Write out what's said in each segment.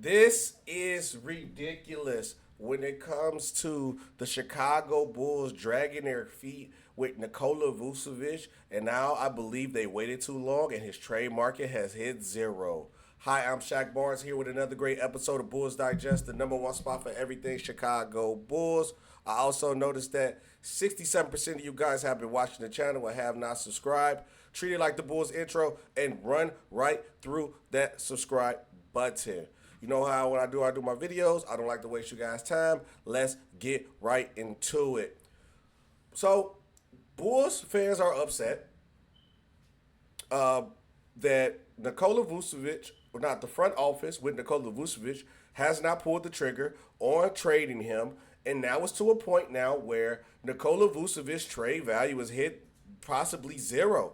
This is ridiculous when it comes to the Chicago Bulls dragging their feet with Nikola Vucevic, and now I believe they waited too long and his trade market has hit zero. Hi, I'm Shaq Barnes here with another great episode of Bulls Digest, the number one spot for everything Chicago Bulls. I also noticed that 67% of you guys have been watching the channel and have not subscribed. Treat it like the Bulls intro and run right through that subscribe button. You know how when I do my videos. I don't like to waste you guys' time. Let's get right into it. So, Bulls fans are upset uh, that Nikola Vucevic, or not the front office with Nikola Vucevic, has not pulled the trigger on trading him. And now it's to a point now where Nikola Vucevic's trade value is hit possibly zero.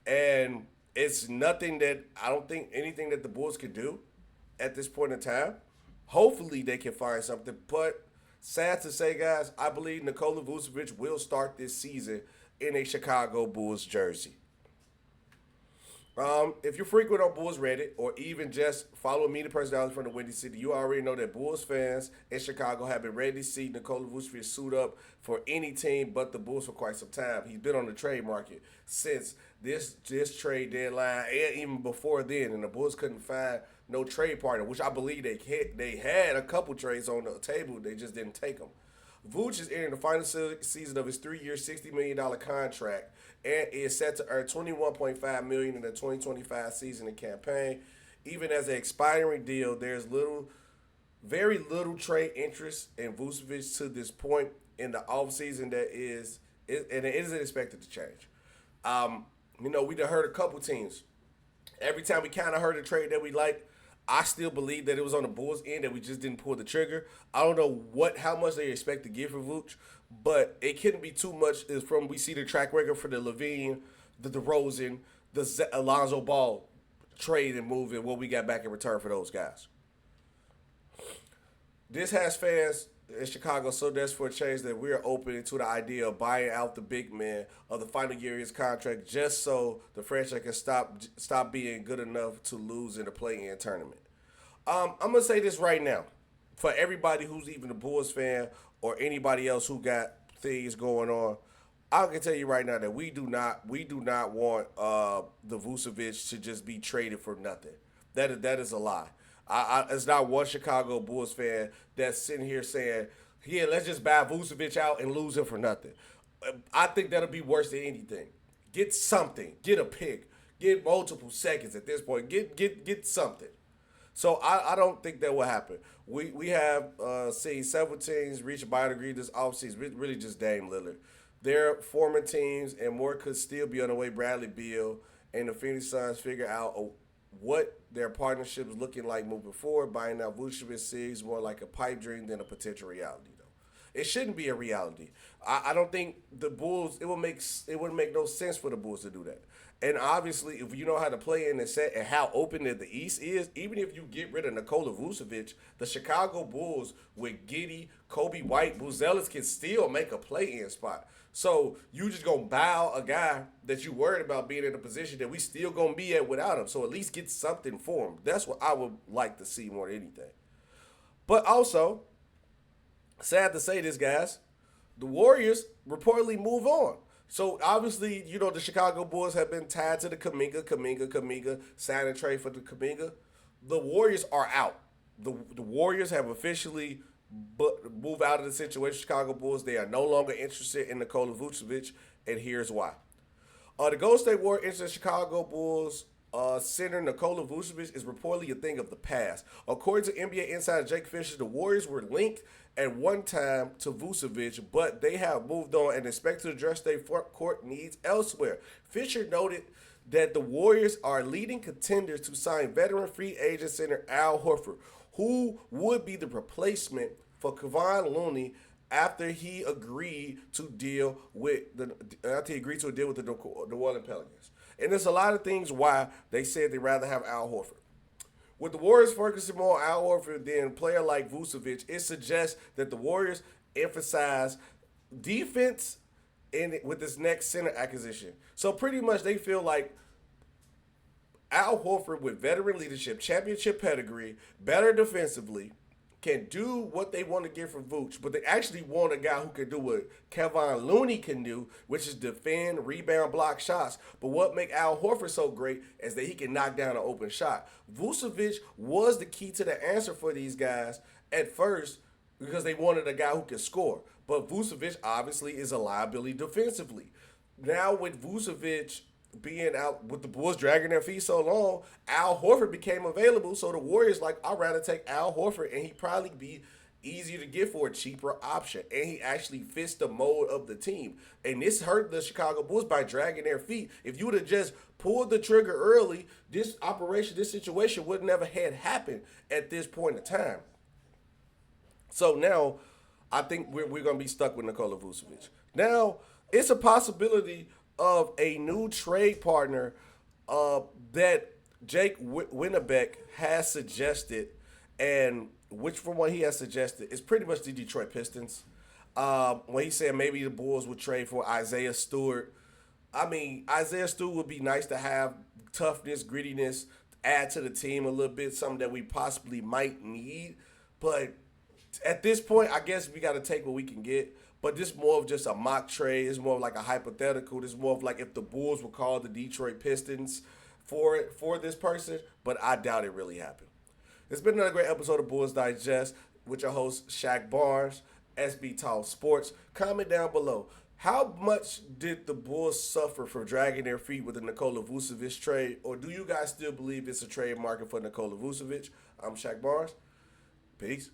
And it's nothing that I don't think anything that the Bulls could do at this point in time. Hopefully they can find something. But sad to say, guys, I believe Nikola Vucevic will start this season in a Chicago Bulls jersey. If you're frequent on Bulls Reddit or even just follow me, the personality from the Windy City, you already know that Bulls fans in Chicago have been ready to see Nikola Vucevic suit up for any team but the Bulls for quite some time. He's been on the trade market since this trade deadline and even before then, and the Bulls couldn't find no trade partner, which I believe they had a couple trades on the table. They just didn't take them. Vooch is entering the final season of his 3-year, $60 million contract and is set to earn $21.5 million in the 2025 season and campaign. Even as an expiring deal, there's very little trade interest in Vucevic to this point in the offseason and it isn't expected to change. We done heard a couple teams. Every time we kind of heard a trade that we liked, I still believe that it was on the Bulls' end that we just didn't pull the trigger. I don't know how much they expect to give for Vooch, but it couldn't be too much. Is from we see the track record for the Lavine, the DeRozan, the Lonzo Ball trade and move and what we got back in return for those guys. This has fans in Chicago so desperate for a change that we are open to the idea of buying out the big man of the final year of his contract just so the franchise can stop being good enough to lose in the play-in tournament. I'm gonna say this right now, for everybody who's even a Bulls fan or anybody else who got things going on. I can tell you right now that we do not want the Vucevic to just be traded for nothing. That is a lie. It's not one Chicago Bulls fan that's sitting here saying, "Yeah, let's just buy Vucevic out and lose him for nothing." I think that'll be worse than anything. Get something. Get a pick. Get multiple seconds at this point. Get something. So I don't think that will happen. We have seen several teams reach a buyout agreement this offseason, really just Dame Lillard. Their former teams and more could still be on the way. Bradley Beal and the Phoenix Suns figure out what their partnership is looking like moving forward. Buying out Vucevic seems more like a pipe dream than a potential reality, though. It shouldn't be a reality. I don't think the Bulls. It wouldn't make no sense for the Bulls to do that. And obviously, if you know how to play in the set and how open the East is, even if you get rid of Nikola Vucevic, the Chicago Bulls with Giddey, Kobe White, Buzelis can still make a play-in spot. So you just gonna bow a guy that you worried about being in a position that we still gonna be at without him. So at least get something for him. That's what I would like to see more than anything. But also, sad to say this, guys, the Warriors reportedly move on. So obviously, the Chicago Bulls have been tied to the Kaminga, sign and trade for the Kaminga. The Warriors are out. The Warriors have officially moved out of the situation. Chicago Bulls, they are no longer interested in Nikola Vucevic, and here's why. The Golden State Warriors interested Chicago Bulls center Nikola Vucevic is reportedly a thing of the past. According to NBA insider Jake Fisher, the Warriors were linked at one time to Vucevic, but they have moved on and expect to address their front court needs elsewhere. Fisher noted that the Warriors are leading contenders to sign veteran free agent center Al Horford, who would be the replacement for Kevon Looney after he agreed to deal with the New Orleans Pelicans. And there's a lot of things why they said they'd rather have Al Horford. With the Warriors focusing more on Al Horford than a player like Vucevic, it suggests that the Warriors emphasize defense with this next center acquisition. So pretty much they feel like Al Horford with veteran leadership, championship pedigree, better defensively, can do what they want to get from Vooch, but they actually want a guy who can do what Kevon Looney can do, which is defend, rebound, block shots. But what make Al Horford so great is that he can knock down an open shot. Vucevic was the key to the answer for these guys at first because they wanted a guy who can score. But Vucevic obviously is a liability defensively. Now with Vucevic being out with the Bulls dragging their feet so long, Al Horford became available. So the Warriors like, I'd rather take Al Horford, and he'd probably be easier to get for a cheaper option. And he actually fits the mold of the team. And this hurt the Chicago Bulls by dragging their feet. If you would have just pulled the trigger early, this situation would never had happened at this point in time. So now I think we're going to be stuck with Nikola Vucevic. Now, it's a possibility of a new trade partner that Jake Winnebeck has suggested, and which from what he has suggested is pretty much the Detroit Pistons. When he said maybe the Bulls would trade for Isaiah Stewart. I mean, Isaiah Stewart would be nice to have toughness, grittiness, add to the team a little bit, something that we possibly might need. But at this point, I guess we got to take what we can get. But this is more of just a mock trade. It's more of like a hypothetical. This is more of like if the Bulls would call the Detroit Pistons for this person. But I doubt it really happened. It's been another great episode of Bulls Digest with your host, Shaq Barnes, SB Talk Sports. Comment down below. How much did the Bulls suffer from dragging their feet with the Nikola Vucevic trade? Or do you guys still believe it's a trade market for Nikola Vucevic? I'm Shaq Barnes. Peace.